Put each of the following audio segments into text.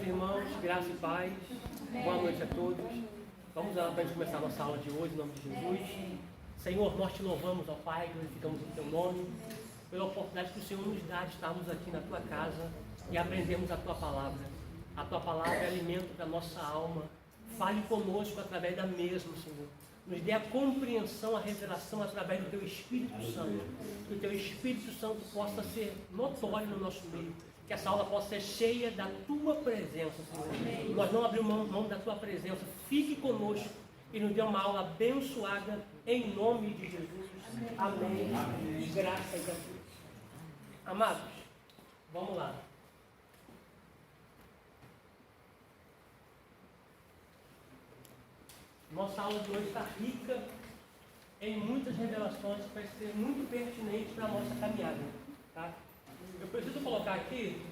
meus irmãos, graça e paz. Boa noite a todos. Vamos lá para a gente começar a nossa aula de hoje, em nome de Jesus. Senhor, nós te louvamos, ó Pai, glorificamos o teu nome, pela oportunidade que o Senhor nos dá de estarmos aqui na tua casa e aprendermos a tua palavra. A tua palavra é alimento para a nossa alma. Fale conosco através da mesma, Senhor. Nos dê a compreensão, a revelação através do teu Espírito Santo. Que o teu Espírito Santo possa ser notório no nosso meio. Que essa aula possa ser cheia da tua presença, Senhor. Amém. Nós não abrimos mão da tua presença. Fique conosco e nos dê uma aula abençoada em nome de Jesus. Amém. Amém. Graças a Deus. Amados, vamos lá. Nossa aula de hoje está rica em muitas revelações que vai ser muito pertinente para a nossa caminhada. Tá? Eu preciso colocar aqui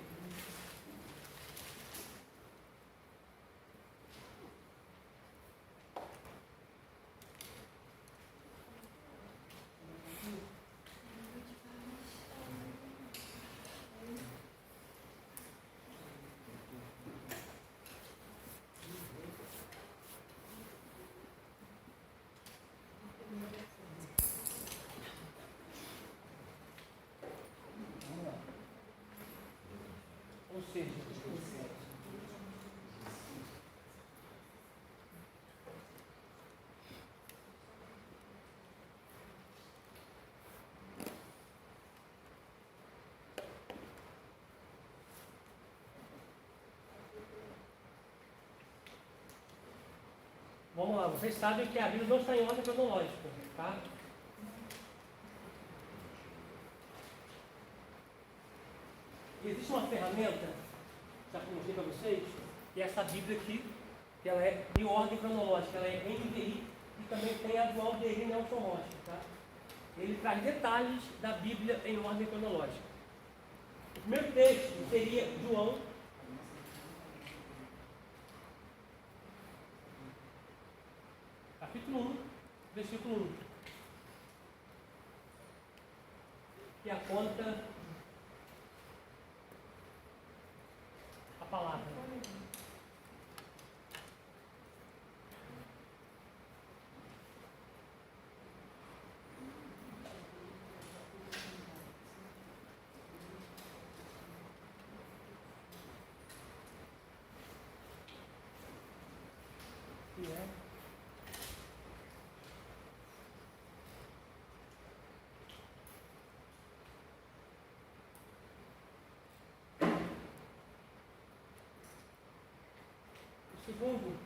vamos lá, vocês sabem que a Bíblia não está em ordem cronológica, tá? Existe uma ferramenta, já comentei para vocês, que é essa Bíblia aqui, que ela é de ordem cronológica, ela é NVI e também tem a do Aldeir Nelson Rocha, tá? Ele traz detalhes da Bíblia em ordem cronológica. O primeiro texto seria João, capítulo 1, versículo 1, que aponta a palavra. Que é segundo,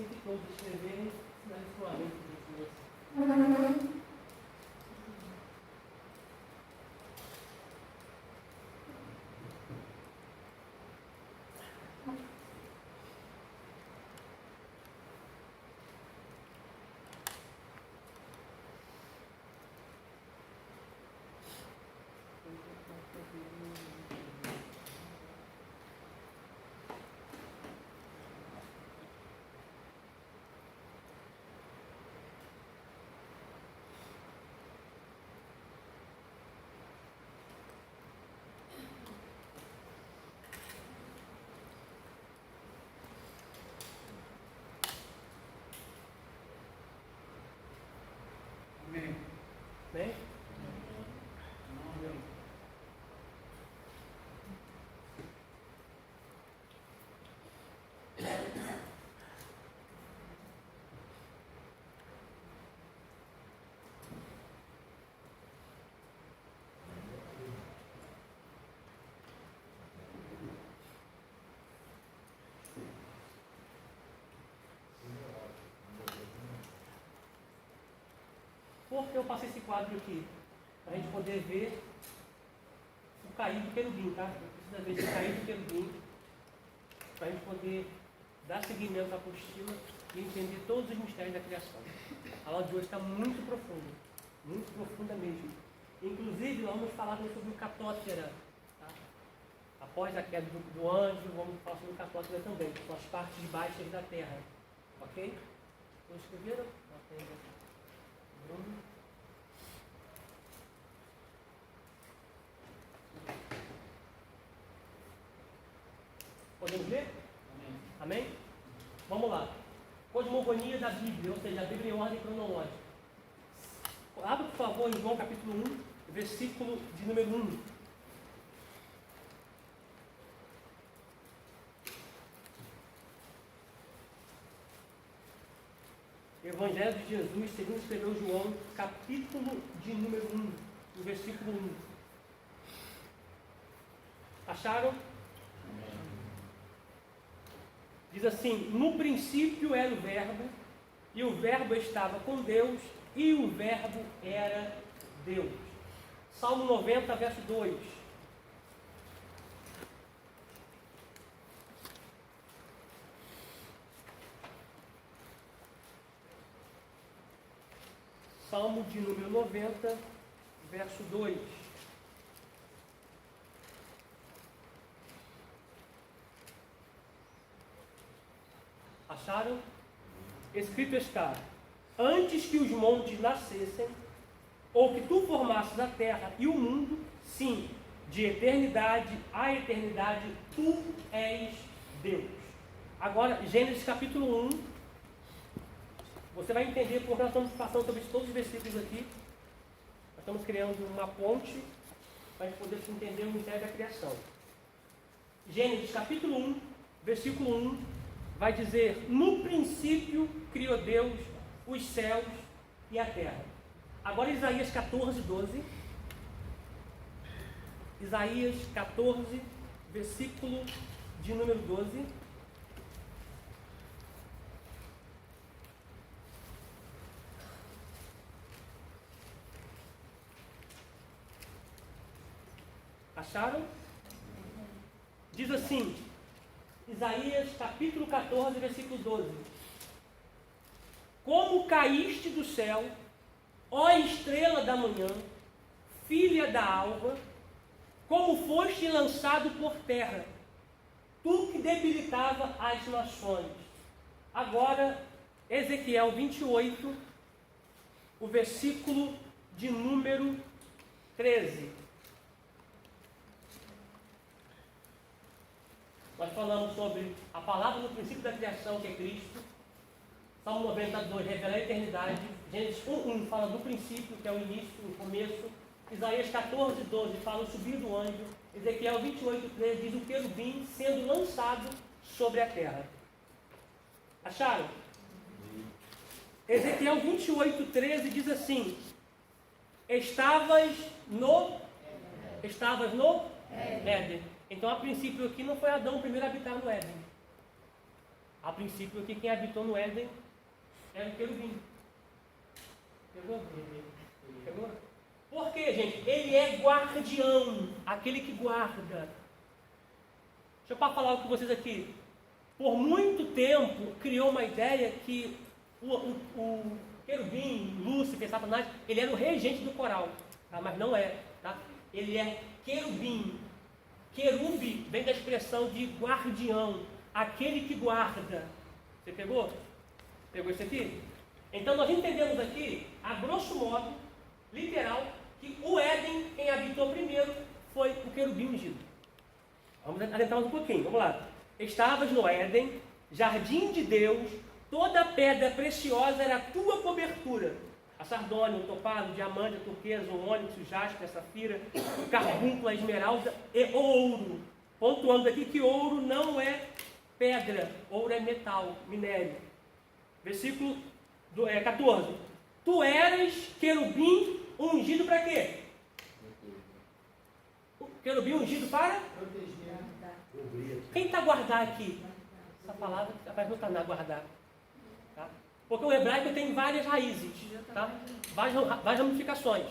Assim que todos escreverem, sinalize com a mente de Deus. Bem? Por que eu passei esse quadro aqui? Para a gente poder ver o cair do querubim, tá? Precisa ver esse cair do querubim, para a gente poder dar seguimento à apostila e entender todos os mistérios da criação. A aula de hoje está muito profunda mesmo. Inclusive, nós vamos falar sobre o Catótera. Tá? Após a queda do anjo, vamos falar sobre o Catótera também, que são as partes baixas da Terra. Ok? Todos escreveram? Podemos ler? Amém? Vamos lá. Cosmogonia da Bíblia, ou seja, a Bíblia em ordem cronológica. Abra, por favor, em João capítulo 1, versículo de número 1. Evangelho de Jesus, segundo escreveu João, capítulo de número 1, no versículo 1. Acharam? Diz assim: no princípio era o Verbo, e o Verbo estava com Deus, e o Verbo era Deus. Salmo 90, verso 2. Salmo de número 90, verso 2. Acharam? Escrito está: antes que os montes nascessem, ou que tu formasses a terra e o mundo, sim, de eternidade a eternidade, tu és Deus. Agora, Gênesis capítulo 1. Você vai entender porque nós estamos passando sobre todos os versículos aqui. Nós estamos criando uma ponte para a gente poder entender o mistério da criação. Gênesis capítulo 1, versículo 1, vai dizer: no princípio criou Deus os céus e a terra. Agora Isaías 14, 12. Isaías 14, versículo de número 12. Acharam? Diz assim, Isaías capítulo 14, versículo 12. Como caíste do céu, ó estrela da manhã, filha da alva, como foste lançado por terra, tu que debilitava as nações. Agora, Ezequiel 28, o versículo de número 13. Nós falamos sobre a palavra no princípio da criação, que é Cristo. Salmo 92, revela a eternidade. Gênesis 1:1 fala do princípio, que é o início, o começo. Isaías 14, 12 fala o subir do anjo. Ezequiel 28, 13 diz o querubim sendo lançado sobre a terra. Acharam? Ezequiel 28, 13 diz assim: Estavas no Éden. Então, a princípio aqui não foi Adão o primeiro a habitar no Éden. A princípio aqui quem habitou no Éden era o querubim. Pegou? Pegou? Por quê, gente? Ele é guardião, aquele que guarda. Deixa eu falar com vocês aqui. Por muito tempo criou uma ideia que o querubim, Lúcifer, Satanás, ele era o regente do coral, tá? Mas não é, tá? Ele é querubim. Querube vem da expressão de guardião, aquele que guarda. Você pegou? Pegou isso aqui? Então nós entendemos aqui, a grosso modo, literal, que o Éden, quem habitou primeiro, foi o querubim ungido. Vamos adentrar um pouquinho, vamos lá. Estavas no Éden, jardim de Deus, toda pedra preciosa era a tua cobertura. A sardônia, o topázio, o diamante, a turquesa, o ônix, o jaspe, a safira, o carbúnculo, a esmeralda e o ouro. Pontuando aqui que ouro não é pedra, ouro é metal, minério. Versículo 14. Tu eras querubim ungido para quê? O querubim ungido para? Quem está guardar aqui? Essa palavra não está na guardar. Tá? Porque o hebraico tem várias raízes, tá? Várias ramificações.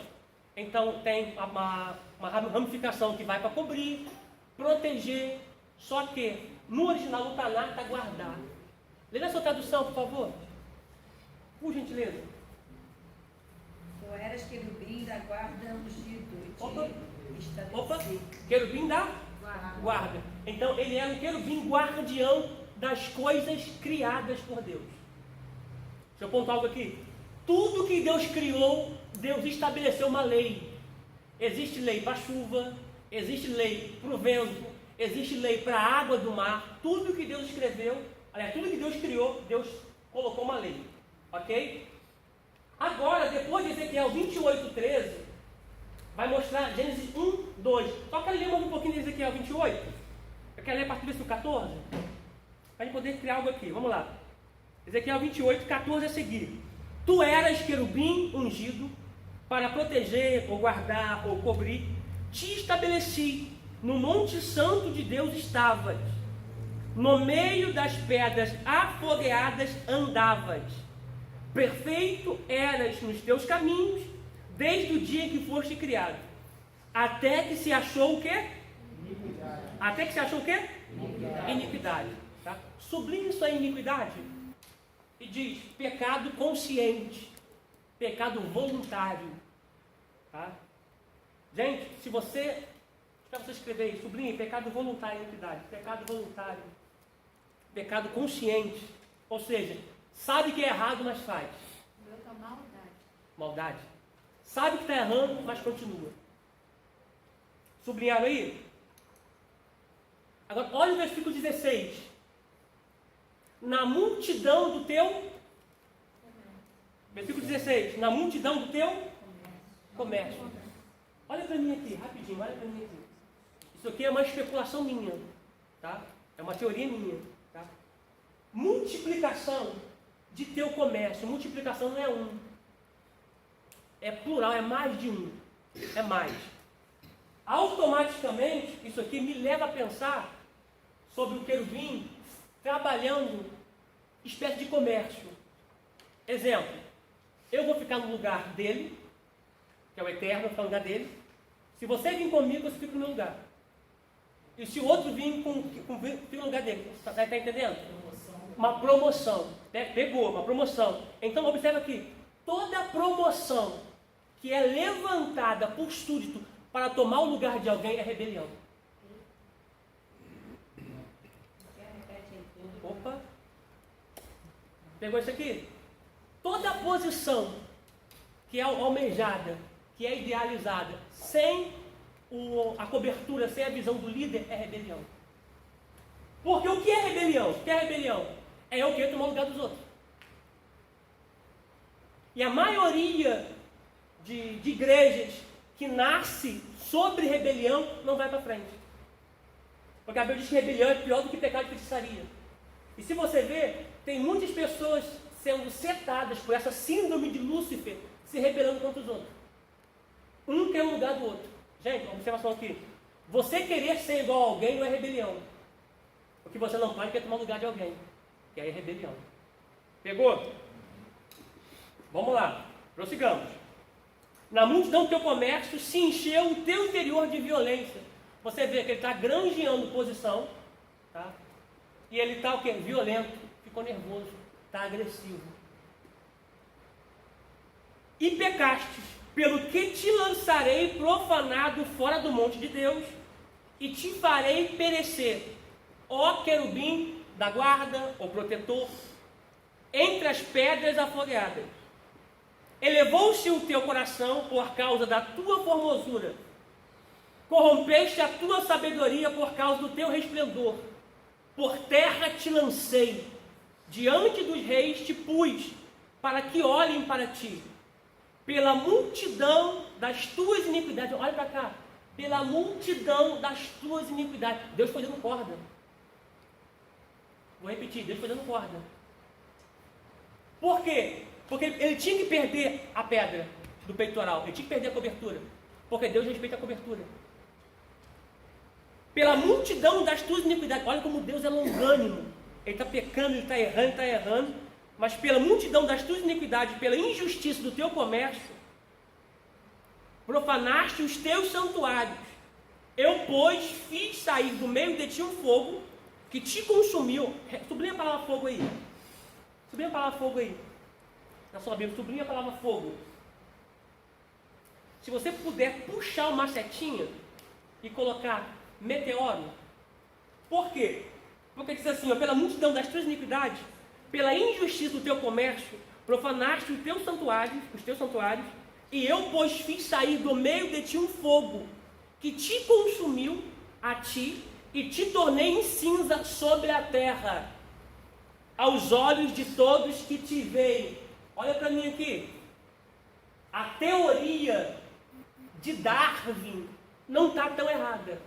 Então tem uma ramificação que vai para cobrir, proteger, só que no original o Tanakh está guardar. Lê na sua tradução, por favor. Por gentileza. Tu eras querubim da guarda ungido. Opa, querubim da guarda. Então ele era um querubim guardião das coisas criadas por Deus. Deixa eu pontuar algo aqui. Tudo que Deus criou, Deus estabeleceu uma lei. Existe lei para a chuva, existe lei para o vento, existe lei para a água do mar. Tudo que Deus escreveu, aliás, tudo que Deus criou, Deus colocou uma lei. Ok? Agora, depois de Ezequiel 28:13, vai mostrar Gênesis 1, 2. Só quero ler mais um pouquinho de Ezequiel 28. Eu quero ler a partir do versículo 14. Para a gente poder criar algo aqui. Vamos lá. Ezequiel 28, 14 a seguir. Tu eras querubim ungido para proteger, ou guardar, ou cobrir. Te estabeleci. No monte santo de Deus estavas. No meio das pedras afogueadas andavas. Perfeito eras nos teus caminhos, desde o dia em que foste criado. Até que se achou o quê? Iniquidade. Até que se achou o quê? Iniquidade. Tá? Sublinha isso aí, iniquidade. E diz, pecado consciente, pecado voluntário. Tá? Gente, se você, para você escrever aí, sublinhe, pecado voluntário, iniquidade. Pecado voluntário, pecado consciente. Ou seja, sabe que é errado, mas faz. Maldade. Sabe que está errando, mas continua. Sublinharam aí? Agora, olha o versículo 16. Na multidão do teu... Versículo 16. Na multidão do teu comércio. Olha para mim aqui, rapidinho, olha para mim aqui. Isso aqui é uma especulação minha. Tá? É uma teoria minha. Tá? Multiplicação de teu comércio. Multiplicação não é um. É plural, é mais de um. É mais. Automaticamente, isso aqui me leva a pensar sobre o querubim trabalhando espécie de comércio. Exemplo, eu vou ficar no lugar dele, que é o eterno, vou ficar no lugar dele. Se você vir comigo, você fica no meu lugar. E se o outro vir fica no lugar dele. Está entendendo? Uma promoção. Pegou, uma promoção. Então, observa aqui. Toda promoção que é levantada por súdito para tomar o lugar de alguém é rebelião. Opa! Pegou isso aqui? Toda posição que é almejada, que é idealizada, sem a cobertura, sem a visão do líder, é rebelião. Porque o que é rebelião? O que é rebelião? É eu querer tomar o lugar dos outros. E a maioria de igrejas que nasce sobre rebelião não vai para frente. Porque a Bíblia diz que rebelião é pior do que pecado de feitiçaria. E se você ver, tem muitas pessoas sendo setadas por essa síndrome de Lúcifer, se rebelando contra os outros. Um quer o lugar do outro. Gente, observação aqui. Você querer ser igual a alguém não é rebelião. O que você não pode é tomar o lugar de alguém. que é a rebelião. Pegou? Vamos lá, prossigamos. Na multidão do teu comércio se encheu o teu interior de violência. Você vê que ele está granjeando posição, tá? E ele está o quê? Violento, ficou nervoso, está agressivo. E pecastes, pelo que te lançarei profanado fora do monte de Deus, e te farei perecer, ó querubim da guarda, ó protetor, entre as pedras afogueadas. Elevou-se o teu coração por causa da tua formosura, corrompeste a tua sabedoria por causa do teu resplendor. Por terra te lancei, diante dos reis te pus, para que olhem para ti. Pela multidão das tuas iniquidades, olha para cá, pela multidão das tuas iniquidades. Deus foi dando corda. Vou repetir, Deus foi dando corda. Por quê? Porque ele tinha que perder a pedra do peitoral, ele tinha que perder a cobertura, porque Deus respeita a cobertura. Pela multidão das tuas iniquidades, olha como Deus é longânimo, ele está pecando, ele está errando, mas pela multidão das tuas iniquidades, pela injustiça do teu comércio, profanaste os teus santuários. Eu, pois, fiz sair do meio de ti um fogo que te consumiu. Sublinha a palavra fogo aí. Sublinha a palavra fogo aí. Na sua Bíblia, sublinha a palavra fogo. Se você puder puxar uma setinha e colocar meteoro. Por quê? Porque diz assim, ó, pela multidão das tuas iniquidades, pela injustiça do teu comércio, profanaste os teus santuários, e eu, pois, fiz sair do meio de ti um fogo, que te consumiu a ti, e te tornei em cinza sobre a terra, aos olhos de todos que te veem. Olha para mim aqui. A teoria de Darwin não está tão errada.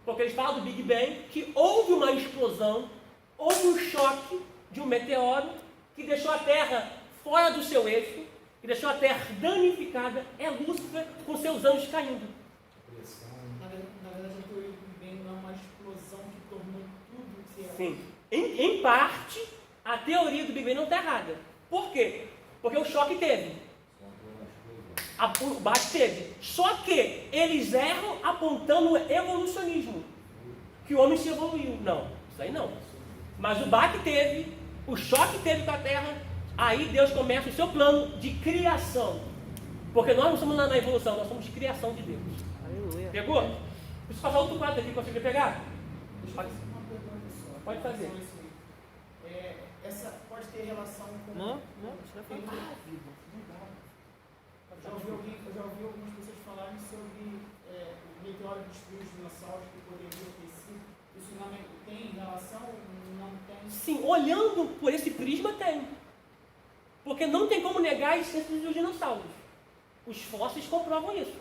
Porque eles falam do Big Bang, que houve uma explosão, houve um choque de um meteoro que deixou a Terra fora do seu eixo, que deixou a Terra danificada. É Lúcifer com seus anjos caindo. Na verdade, a teoria do Big Bang não é uma explosão que tornou tudo que é. Sim. Em parte, a teoria do Big Bang não está errada. Por quê? Porque o choque teve. O bate teve. Só que eles erram apontando o evolucionismo. Que o homem se evoluiu. Não, isso aí não. Mas o bate teve, o choque teve com a Terra. Aí Deus começa o seu plano de criação. Porque nós não somos na evolução, nós somos de criação de Deus. Aleluia. Pegou? Deixa eu passar outro quadro aqui, conseguiu pegar? Pode fazer. Essa pode ter relação com... Não, isso não é Eu já ouvi algumas pessoas falarem sobre o meteoro destruir os dinossauros que poderia ter sido. Isso não tem relação? Não tem? Sim, olhando por esse prisma tem. Porque não tem como negar a existência dos dinossauros. Os fósseis comprovam isso.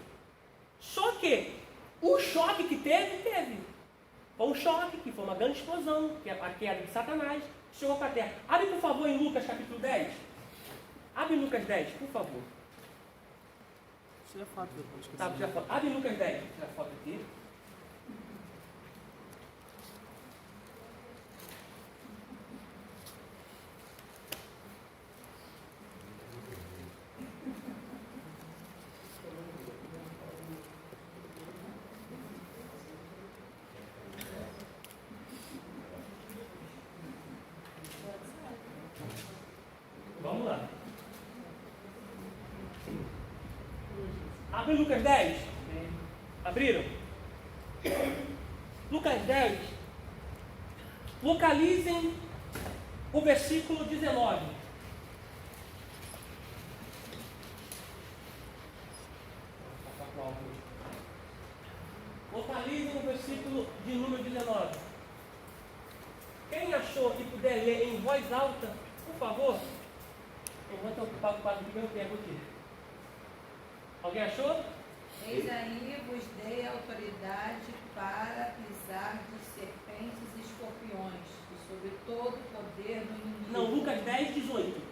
Só que o choque que teve. Foi um choque, que foi uma grande explosão, que é a queda de Satanás, chegou para a Terra. Abre, por favor, em Lucas capítulo 10. Abre em Lucas 10, por favor. Tira a foto depois. Tá, tira a foto. Abre em Lucas 10. Tira a foto aqui. Vamos lá. Abre Lucas 10. Abriram? Lucas 10. Localizem o versículo 19. Localizem o versículo de número 19. Quem achou que puder ler em voz alta, por favor. Enquanto eu ocupo o quadro do meu tempo aqui. Alguém achou? Eis aí vos dei autoridade para pisar de serpentes e escorpiões, e sobre todo o poder do inimigo. Não, Lucas 10, 18.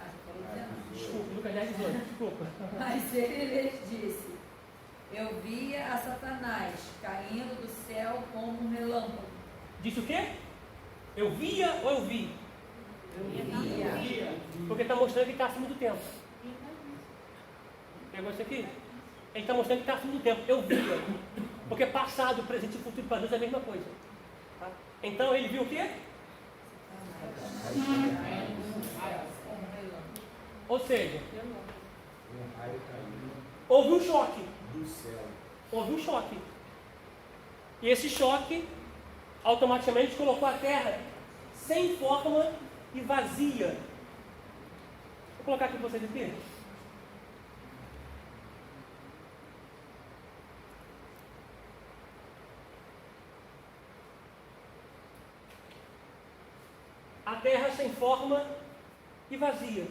Ah, você falou 19. Desculpa, Lucas 10, 18. Desculpa. Mas ele lhes disse: eu via a Satanás caindo do céu como um relâmpago. Disse o quê? Eu via ou eu vi? Porque está mostrando que está acima do tempo. Pegou isso aqui? Ele está mostrando que está acima do tempo. Eu via. Porque passado, presente e futuro para Deus é a mesma coisa. Tá? Então ele viu o quê? Ou seja, houve um choque. Houve um choque. E esse choque automaticamente colocou a terra sem forma e vazia. Vou colocar aqui para vocês aqui. A terra sem forma e vazia.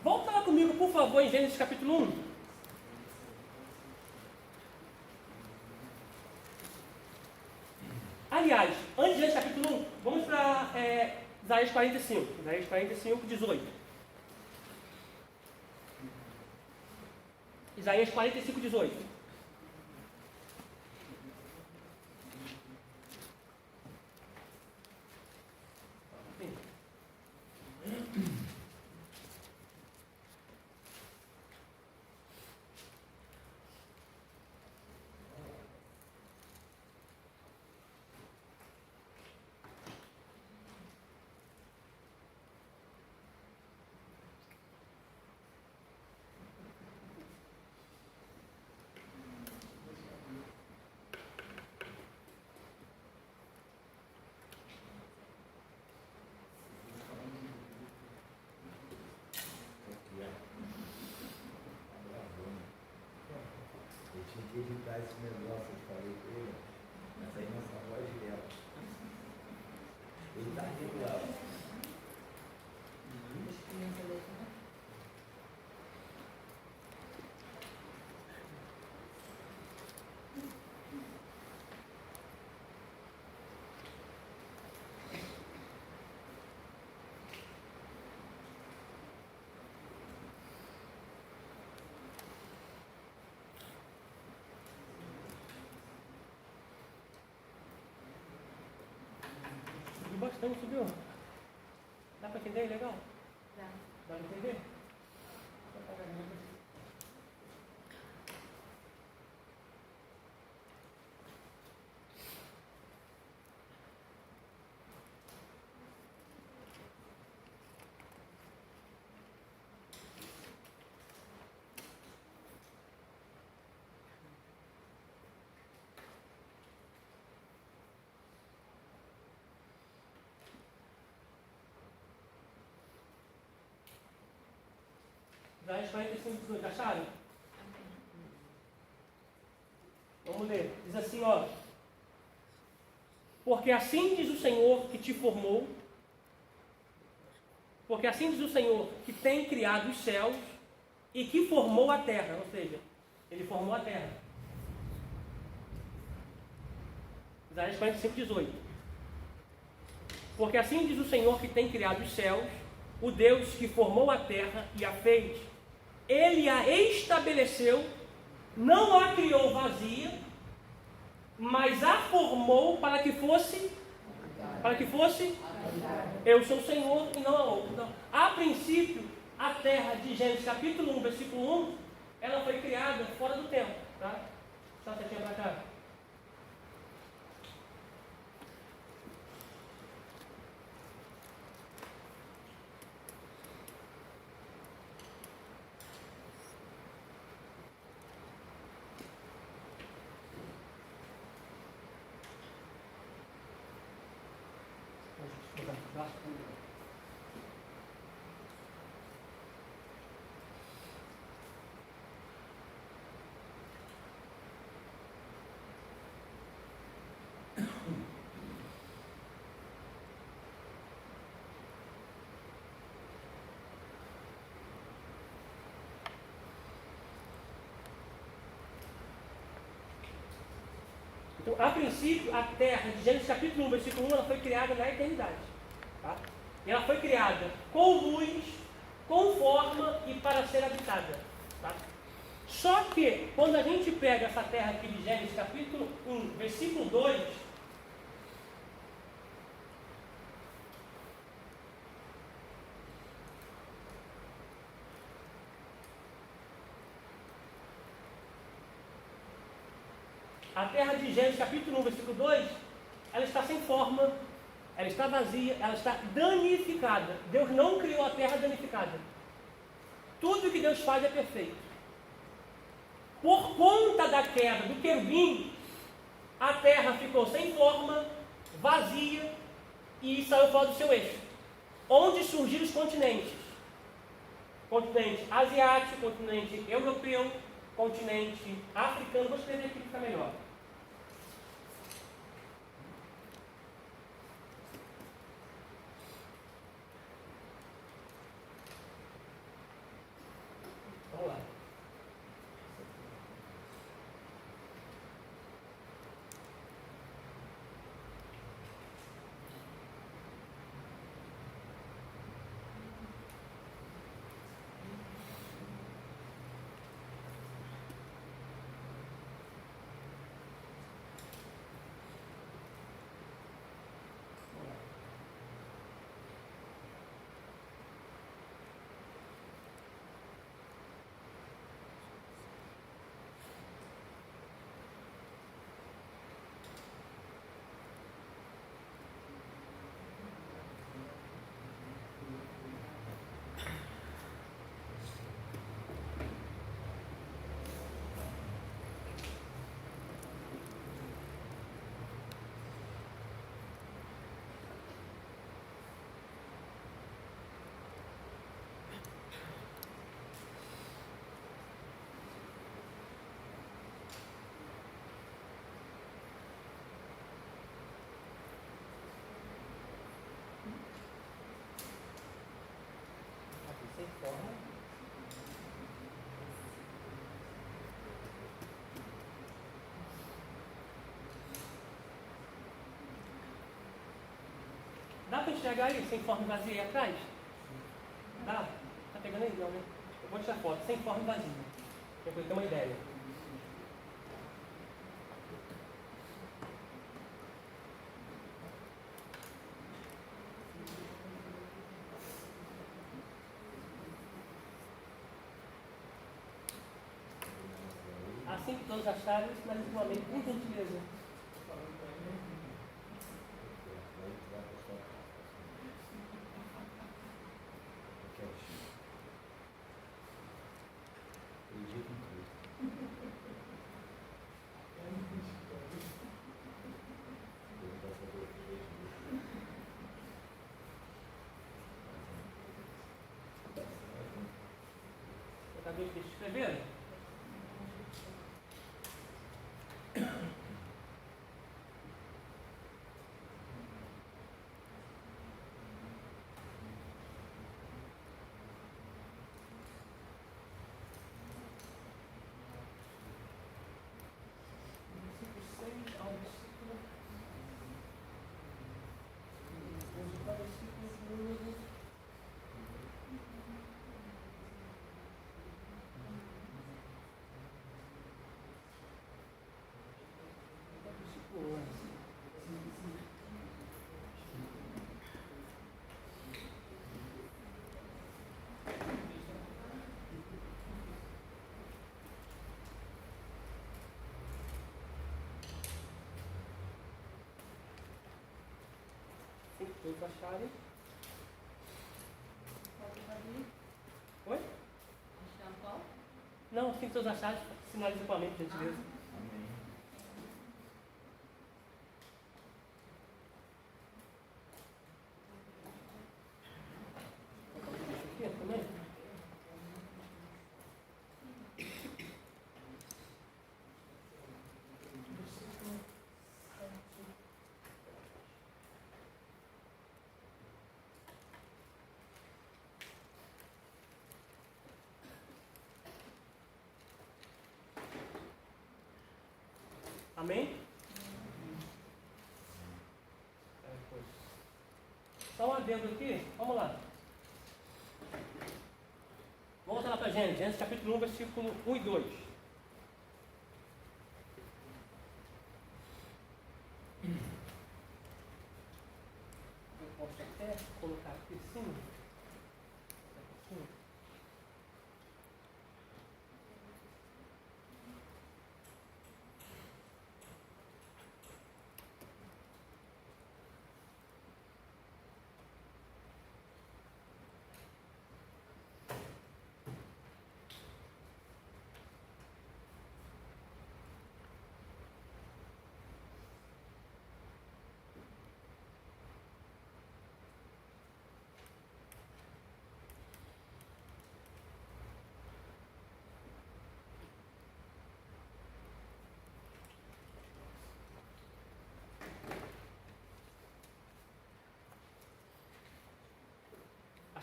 Volta lá comigo, por favor, em Gênesis capítulo 1. Aliás, antes de Gênesis capítulo 1, vamos para Isaías 45. Isaías 45, 18. Isaías 45, 18. Editar esse negócio, eu falei com ele, mas aí nossa voz dela. Ele tá rindo lá. Bastante, subiu? Dá para entender? Legal? Dá. Dá para entender? Isaías 45, 18, acharam? Vamos ler. Diz assim, ó. Porque assim diz o Senhor que te formou, porque assim diz o Senhor que tem criado os céus e que formou a terra, ou seja, ele formou a terra. Isaías 45, 18. Porque assim diz o Senhor que tem criado os céus, o Deus que formou a terra e a fez. Ele a estabeleceu, não a criou vazia, mas a formou para que fosse, eu sou o Senhor e não a outro. Então, a princípio, a terra de Gênesis capítulo 1, versículo 1, ela foi criada fora do tempo. Tá? Só você tinha para cá. Então, a princípio, a terra de Gênesis capítulo 1, versículo 1, ela foi criada na eternidade. Tá? E ela foi criada com luz, com forma e para ser habitada. Tá? Só que, quando a gente pega essa terra aqui de Gênesis capítulo 1, versículo 2, A terra de Gênesis capítulo 1, versículo 2, ela está sem forma, ela está vazia, ela está danificada. Deus não criou a terra danificada. Tudo que Deus faz é perfeito. Por conta da queda do querubim, a terra ficou sem forma, vazia e saiu fora do seu eixo. Onde surgiram os continentes? Continente asiático, continente europeu, continente africano. Vou escrever aqui que fica melhor. Vamos lá. Sem forma. Dá para enxergar aí, sem forma vazia aí atrás? Dá? Tá pegando aí? Não, né? Eu vou tirar foto, sem forma vazia. Para eu ter uma ideia. Assim que todos acharem, sinalize o amém, por gentileza. Acabei de escrever? Todos acharem. Oi? Não, assim que todos acharem, sinaliza com a mente, gentileza. Amém. Aqui também. Amém? Só um adendo aqui, vamos lá. Vamos voltar lá para Gênesis, Gênesis capítulo 1, versículo 1 e 2. Eu posso até colocar aqui assim.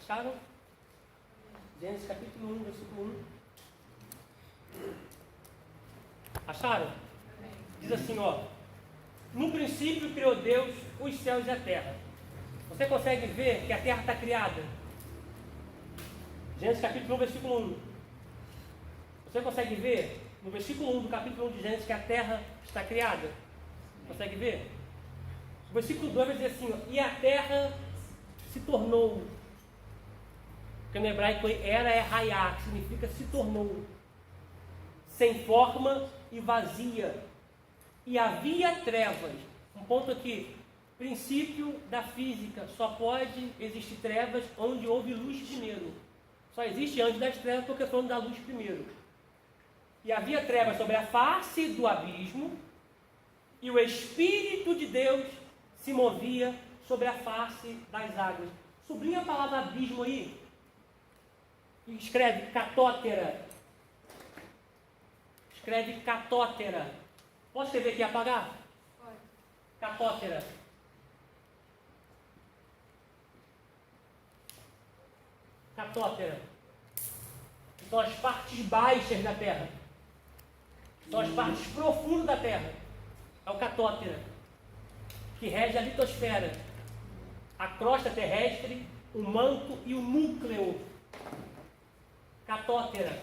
Acharam? Gênesis capítulo 1, versículo 1. Acharam? Diz assim, ó. No princípio criou Deus os céus e a terra. Você consegue ver que a terra está criada? Gênesis capítulo 1, versículo 1. Você consegue ver no versículo 1 do capítulo 1 de Gênesis que a terra está criada? Consegue ver? O versículo 2 vai dizer assim, ó, e a terra se tornou. Porque no hebraico era é raiá, que significa se tornou. Sem forma e vazia. E havia trevas. Um ponto aqui. Princípio da física. Só pode existir trevas onde houve luz primeiro. Só existe antes das trevas porque foi onde da luz primeiro. E havia trevas sobre a face do abismo. E o Espírito de Deus se movia sobre a face das águas. Sublinha a palavra abismo aí. E escreve catótera. Escreve catótera. Posso escrever aqui e apagar? Pode. Catótera. Catótera. São as partes baixas da terra. São as partes profundas da terra. É o catótera, que rege a litosfera, a crosta terrestre, o manto e o núcleo. Catótera.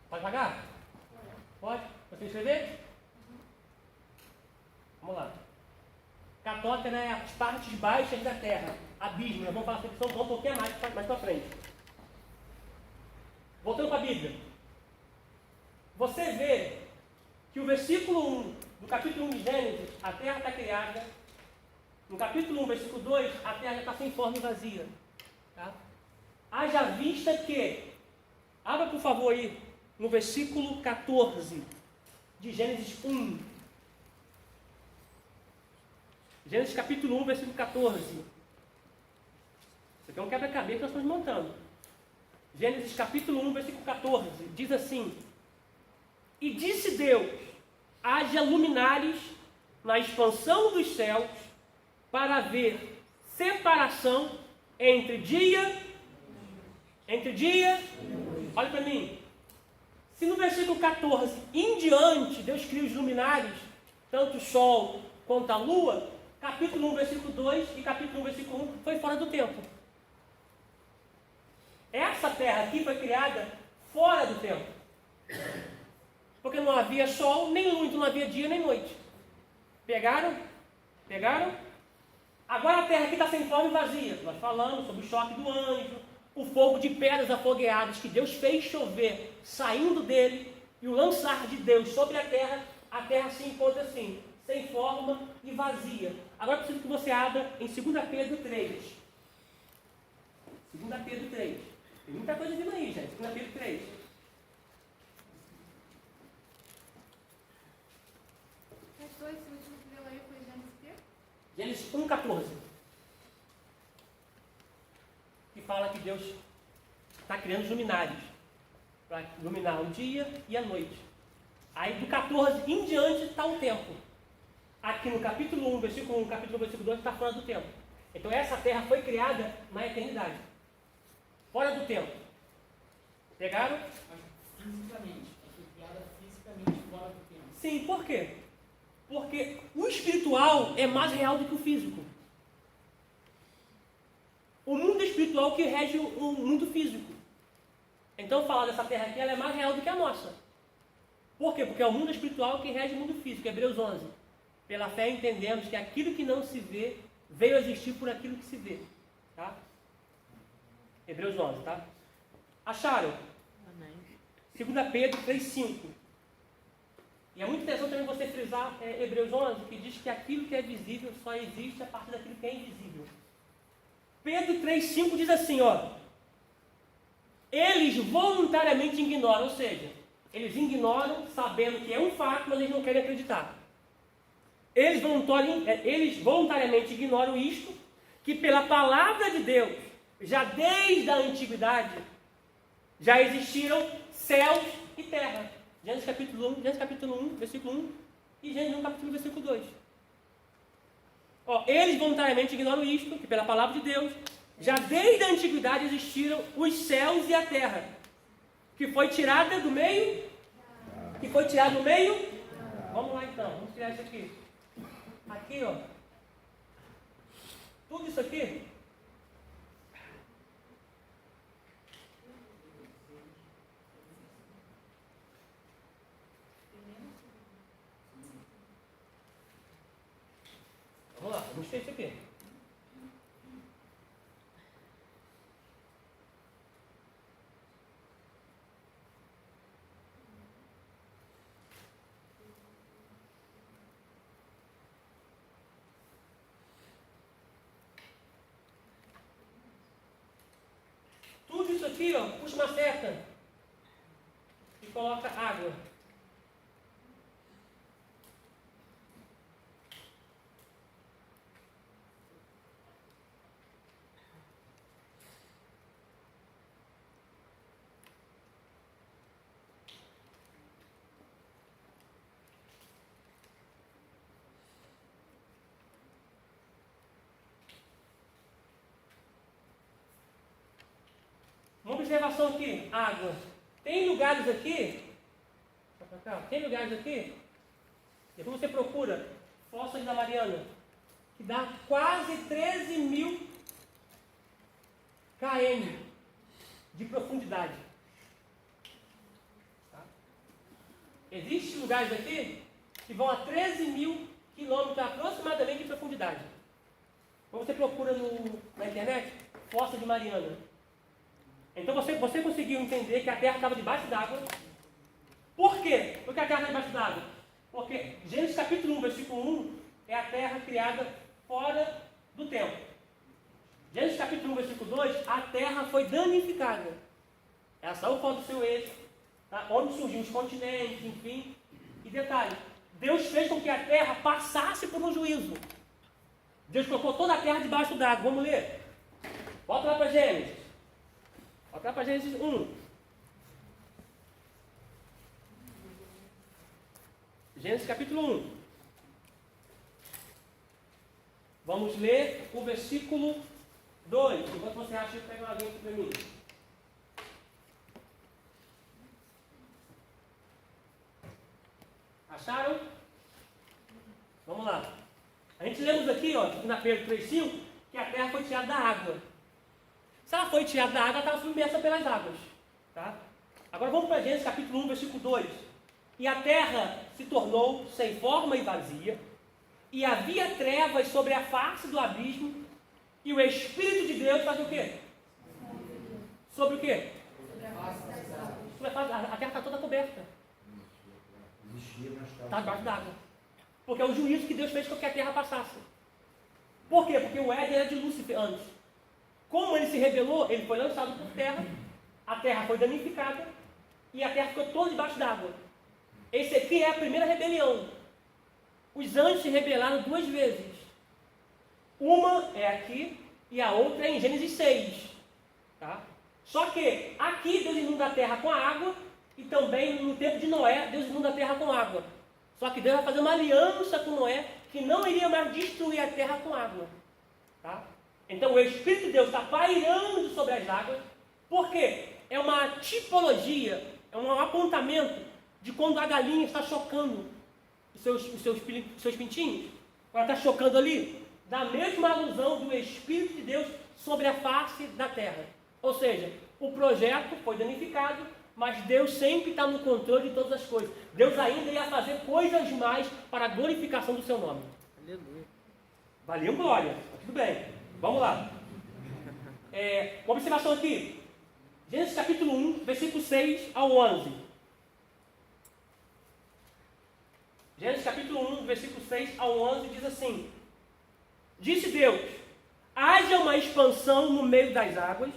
Pode pagar? Pode? Você escrever? Vamos lá. Catótera é as partes baixas da terra. Abismo. Nós vamos falar sobre isso um pouquinho mais para frente. Voltando para a Bíblia. Você vê que o versículo 1 do capítulo 1 de Gênesis, a terra está criada. No capítulo 1, versículo 2, a terra já está sem forma e vazia. Tá? Haja vista que, abra por favor aí, no versículo 14 de Gênesis 1. Gênesis capítulo 1, versículo 14. Isso aqui é um quebra-cabeça que nós estamos montando. Gênesis capítulo 1, versículo 14. Diz assim: e disse Deus, haja luminares na expansão dos céus para haver separação entre dia, olha para mim. Se no versículo 14 em diante Deus cria os luminares, tanto o sol quanto a lua, capítulo 1, versículo 2 e capítulo 1, versículo 1 foi fora do tempo. Essa terra aqui foi criada fora do tempo. Porque não havia sol, nem lua, então não havia dia nem noite. Pegaram? Pegaram? Agora a terra aqui está sem forma e vazia. Nós falamos sobre o choque do anjo, o fogo de pedras afogueadas que Deus fez chover saindo dele, e o lançar de Deus sobre a terra se encontra assim, sem forma e vazia. Agora eu preciso que você abra em 2 Pedro 3. 2 Pedro 3. Tem muita coisa vindo aí, gente. 2 Pedro 3. Esse último que leu aí foi Gênesis quê? Gênesis 1,14. Que fala que Deus está criando os luminares para iluminar o dia e a noite. Aí do 14 em diante está o tempo. Aqui no capítulo 1, versículo 1, capítulo 1, versículo 2 está fora do tempo. Então essa terra foi criada na eternidade. Fora do tempo. Pegaram? Fisicamente. Foi criada fisicamente fora do tempo. Sim, por quê? Porque o espiritual é mais real do que o físico. O mundo espiritual que rege o mundo físico. Então falar dessa terra aqui, ela é mais real do que a nossa. Por quê? Porque é o mundo espiritual que rege o mundo físico. Hebreus 11. Pela fé entendemos que aquilo que não se vê veio a existir por aquilo que se vê. Tá? Hebreus 11, tá? Acharam? Amém. 2 Pedro 3,5. E é muito interessante também você frisar Hebreus 11, que diz que aquilo que é visível só existe a partir daquilo que é invisível. Pedro 3,5 diz assim, ó. Eles voluntariamente ignoram, ou seja, eles ignoram sabendo que é um fato, mas eles não querem acreditar. Eles voluntariamente ignoram isto, que pela palavra de Deus, já desde a antiguidade, já existiram céus e terra. Gênesis capítulo 1, versículo 1 e Gênesis 1, capítulo 1, versículo 2. Ó, eles voluntariamente ignoram isto, que pela palavra de Deus, Já desde a antiguidade existiram os céus e a terra, que foi tirada do meio. Que foi tirado do meio. Vamos lá então, vamos tirar isso aqui. Aqui, ó. Tudo isso aqui. Vamos lá, vamos tirar isso aqui. Tudo isso aqui, ó, puxa uma seta e coloca água. Uma observação aqui, água. Tem lugares aqui, tem lugares aqui, depois você procura Fossa da Mariana, que dá quase 13.000 km de profundidade. Tá? Existem lugares aqui que vão a 13.000 quilômetros aproximadamente de profundidade. Quando você procura na internet, Fossa de Mariana. Então você conseguiu entender que a Terra estava debaixo d'água. Por quê? Por que a Terra está debaixo d'água? Porque Gênesis capítulo 1, versículo 1, é a Terra criada fora do tempo. Gênesis capítulo 1, versículo 2, a Terra foi danificada. Ela saiu fora do seu eixo, tá? Onde surgiu os continentes, enfim. E detalhe, Deus fez com que a Terra passasse por um juízo. Deus colocou toda a Terra debaixo d'água. Vamos ler? Volta lá para Gênesis. Volta lá para Gênesis 1. Gênesis capítulo 1. Vamos ler o versículo 2. Enquanto você acha, eu pego uma linha aqui para mim. Acharam? Vamos lá. A gente lemos aqui, ó, na Pedro 3,5, que a terra foi tirada da água. Se ela foi tirada da água, ela estava submersa pelas águas. Tá? Agora vamos para Gênesis capítulo 1, versículo 2. E a terra se tornou sem forma e vazia, e havia trevas sobre a face do abismo, e o Espírito de Deus faz o quê? Sobre o quê? Sobre a face. A terra está toda coberta. Está debaixo d'água. Porque é o juízo que Deus fez com que a terra passasse. Por quê? Porque o Éden era de Lúcifer antes. Como ele se rebelou, ele foi lançado por terra, a terra foi danificada e a terra ficou toda debaixo d'água. Esse aqui é a primeira rebelião. Os anjos se rebelaram 2 vezes. Uma é aqui e a outra é em Gênesis 6. Tá? Só que aqui Deus inunda a terra com a água e também no tempo de Noé Deus inunda a terra com água. Só que Deus vai fazer uma aliança com Noé que não iria mais destruir a terra com água. Tá? Então o Espírito de Deus está pairando sobre as águas. Por quê? É uma tipologia, é um apontamento de quando a galinha está chocando os seus pintinhos. Ela está chocando ali, da mesma alusão do Espírito de Deus sobre a face da terra. Ou seja, o projeto foi danificado, mas Deus sempre está no controle de todas as coisas. Deus ainda ia fazer coisas mais para a glorificação do seu nome. Aleluia. Valeu, glória. Tudo bem. Vamos lá. Uma observação aqui. Gênesis capítulo 1, versículo 6 ao 11. Gênesis capítulo 1, versículo 6 ao 11 diz assim: Disse Deus, haja uma expansão no meio das águas,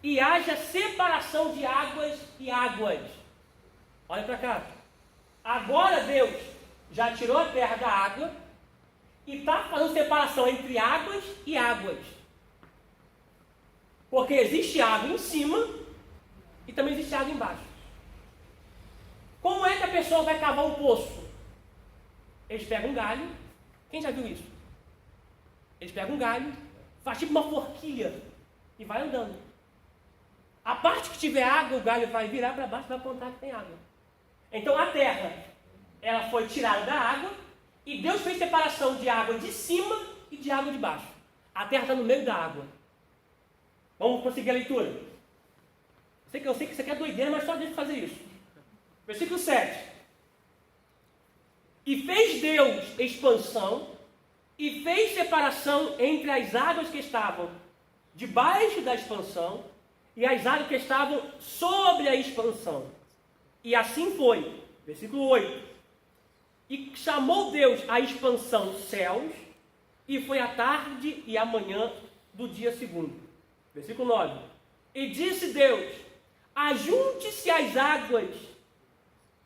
e haja separação de águas e águas. Olha para cá. Agora Deus já tirou a terra da água e está fazendo separação entre águas e águas. Porque existe água em cima e também existe água embaixo. Como é que a pessoa vai cavar um poço? Eles pegam um galho. Quem já viu isso? Eles pegam um galho, Faz tipo uma forquilha e vai andando. A parte que tiver água, o galho vai virar para baixo e vai apontar que tem água. Então a terra, ela foi tirada da água e Deus fez separação de água de cima e de água de baixo. A terra está no meio da água. Vamos prosseguir a leitura. Eu sei que isso aqui é doideira, mas só Deus fazer isso. Versículo 7. E fez Deus expansão e fez separação entre as águas que estavam debaixo da expansão e as águas que estavam sobre a expansão. E assim foi. Versículo 8. E chamou Deus a expansão céus, e foi a tarde e a manhã do dia segundo. Versículo 9. E disse Deus: ajunte-se as águas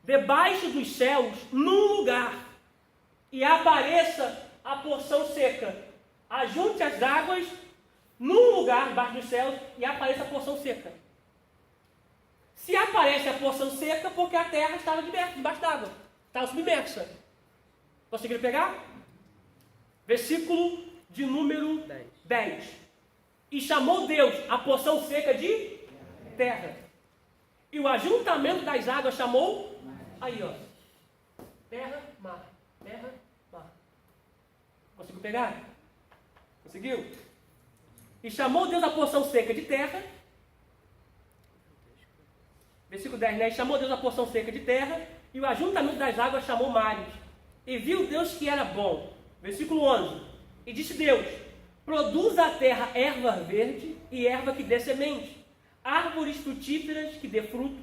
debaixo dos céus num lugar, e apareça a porção seca. Ajunte as águas num lugar debaixo dos céus e apareça a porção seca. Se aparece a porção seca, porque a terra estava debaixo d'água, estava submersa. Conseguiram pegar? Versículo de número 10. E chamou Deus a porção seca de terra. E o ajuntamento das águas chamou, aí ó, terra, mar, terra, mar. Conseguiu pegar? Conseguiu? E chamou Deus a porção seca de terra. Versículo 10, né? E chamou Deus a porção seca de terra, e o ajuntamento das águas chamou mares. E viu Deus que era bom. Versículo 11. E disse Deus: produza a terra erva verde e erva que dê semente, árvores frutíferas que dê fruto,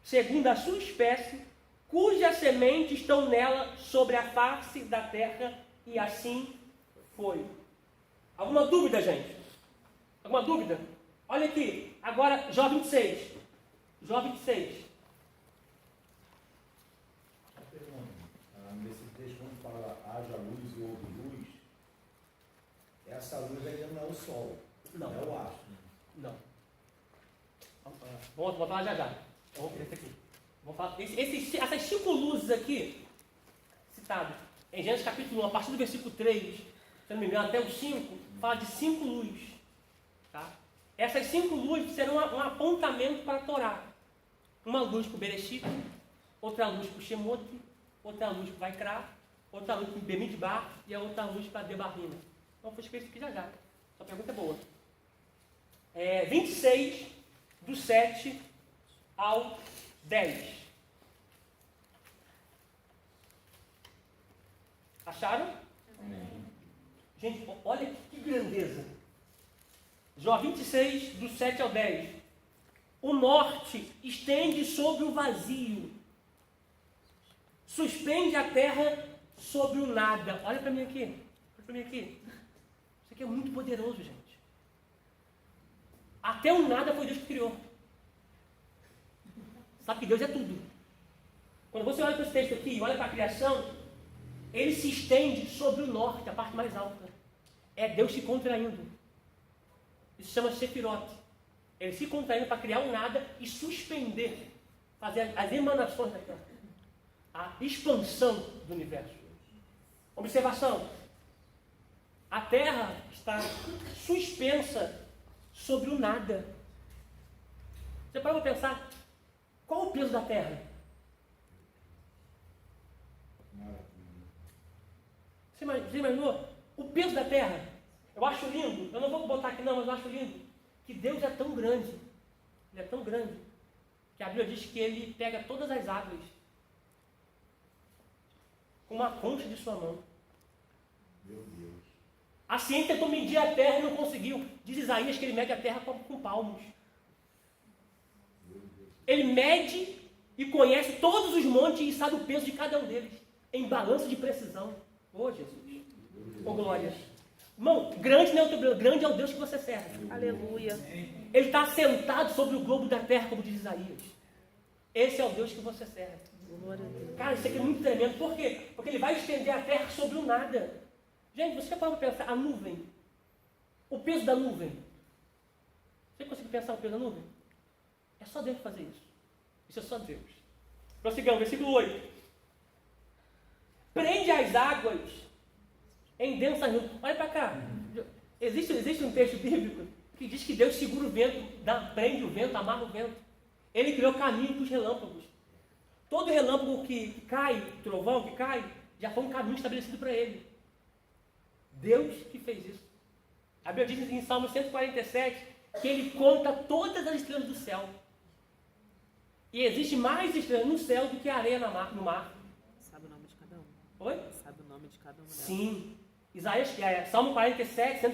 segundo a sua espécie, cujas sementes estão nela sobre a face da terra. E assim foi. Alguma dúvida, gente? Alguma dúvida? Olha aqui, agora Jó 26. Jó 26. Nesse texto, quando fala haja luz e houve luz, essa luz ainda não é o sol, Não. é o astro. Não. Vamos falar já. Vamos ver esse aqui. Vamos falar, essas 5 luzes aqui, citadas em Gênesis capítulo 1, a partir do versículo 3, se não me engano, até o 5, fala de 5 luzes. Tá? Essas 5 luzes serão um apontamento para a Torá. Uma luz para o Bereshit, outra luz para o Shemot, outra luz para o Vaikra, outra luz para o Bemidbar e a outra luz para a Debarrina. Então foi escrito aqui já. Sua pergunta é boa. 26, do 7 ao 10. Acharam? Amém. Gente, olha que grandeza. Jó 26, do 7 ao 10. O norte estende sobre o vazio, suspende a terra sobre o nada. Olha para mim aqui. Olha para mim aqui. Isso aqui é muito poderoso, gente. Até o nada foi Deus que criou. Sabe que Deus é tudo. Quando você olha para esse texto aqui e olha para a criação, ele se estende sobre o norte, a parte mais alta. É Deus se contraindo. Isso se chama Sefirot. Ele se contraindo para criar um nada e suspender, fazer as emanações da terra. A expansão do universo. Observação. A terra está suspensa sobre o nada. Você parou para pensar? Qual o peso da terra? Você imaginou? O peso da terra. Eu acho lindo, eu não vou botar aqui não, mas eu acho lindo, que Deus é tão grande, Ele é tão grande, que a Bíblia diz que Ele pega todas as águas com uma concha de sua mão. Meu Deus. A ciência tentou medir a terra e não conseguiu. Diz Isaías que Ele mede a terra com palmos. Ele mede e conhece todos os montes e sabe o peso de cada um deles, em balanço de precisão. Oh, Jesus. Oh, glória. Irmão, grande não é o teu Deus, grande é o Deus que você serve. Aleluia. Ele está sentado sobre o globo da terra, como diz Isaías. Esse é o Deus que você serve. Glória a Deus. Cara, isso aqui é muito tremendo. Por quê? Porque Ele vai estender a terra sobre o nada. Gente, você já parou para pensar? A nuvem. O peso da nuvem. Você consegue pensar o peso da nuvem? É só Deus fazer isso. Isso é só Deus. Prossigamos, versículo 8. Prende as águas em densas nuvens. Olha para cá. Existe um texto bíblico que diz que Deus segura o vento, prende o vento, amarra o vento. Ele criou caminho para os relâmpagos. Todo relâmpago que cai, trovão que cai, já foi um caminho estabelecido para ele. Deus que fez isso. A Bíblia diz em Salmo 147 que ele conta todas as estrelas do céu. E existe mais estrelas no céu do que areia no mar. Sabe o nome de cada um. Oi? Sabe o nome de cada uma delas. Sim. Salmo 147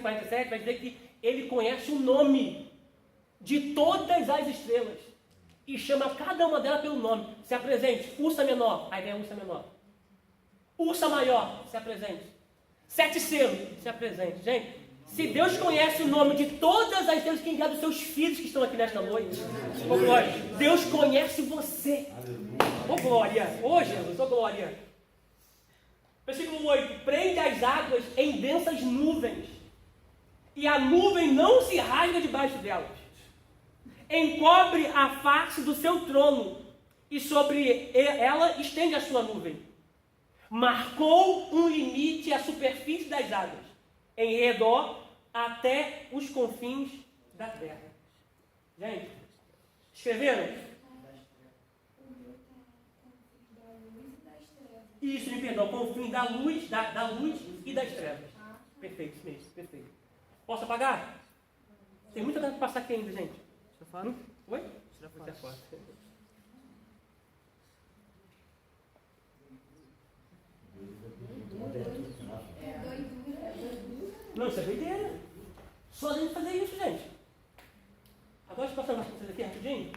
vai dizer que ele conhece o nome de todas as estrelas. E chama cada uma delas pelo nome. Se apresente. Ursa menor. Aí vem a ursa menor. Ursa maior. Se apresente. 7 selos. Se apresente. Gente, se Deus conhece o nome de todas as estrelas que enviaram os seus filhos que estão aqui nesta noite. Ô glória. Deus conhece você. Ô glória. Ô Jesus. Ô glória. Versículo 8. Prende as águas em densas nuvens. E a nuvem não se rasga debaixo delas. Encobre a face do seu trono, e sobre ela estende a sua nuvem. Marcou um limite à superfície das águas, em redor até os confins da terra. Gente, escreveram? Isso, me perdão, confim da luz e das trevas. Perfeito, isso mesmo, perfeito. Posso apagar? Tem muita coisa para passar aqui ainda, gente. Tira foto? Oi? Tira Tira foto. foto. Não, isso é doideira. Só a gente fazer isso, gente. Agora deixa eu passar uma coisa aqui rapidinho.